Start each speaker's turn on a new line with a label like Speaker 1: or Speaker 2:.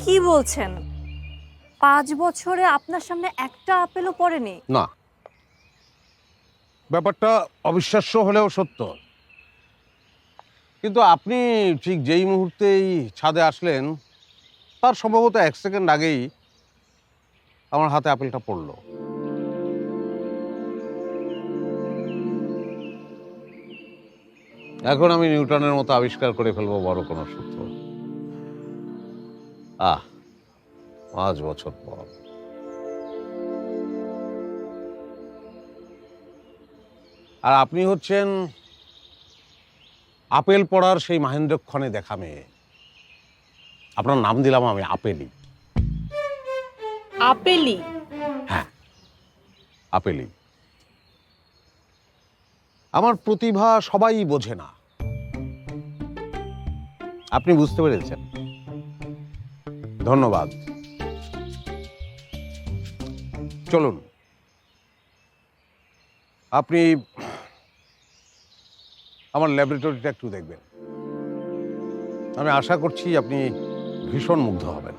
Speaker 1: কি বলছেন? ৫ বছরে আপনার সামনে একটা আপেলও পড়েনি?
Speaker 2: না, ব্যাপারটা অবিশ্বাস্য হলেও সত্য। কিন্তু আপনি ঠিক যেই মুহূর্তেই ছাদে আসলেন তার সম্ভবত ১ সেকেন্ড আগেই আমার হাতে আপেলটা পড়ল। এখন আমি নিউটনের মতো আবিষ্কার করে ফেলবো বড় কোনো সূত্র। আহ ৫ বছর পর। আর আপনি হচ্ছেন আপেল পড়ার সেই মাহেন্দ্রক্ষণে দেখা মেয়ে। আপনার নাম দিলাম আমি আপেলই।
Speaker 1: আপেলই?
Speaker 2: হ্যাঁ, আপেলই। আমার প্রতিভা সবাই বোঝে না, আপনি বুঝতে পেরেছেন। ধন্যবাদ। চলুন, আপনি আমার ল্যাবরেটরিটা একটু দেখবেন। আমি আশা করছি আপনি ভীষণ মুগ্ধ হবেন।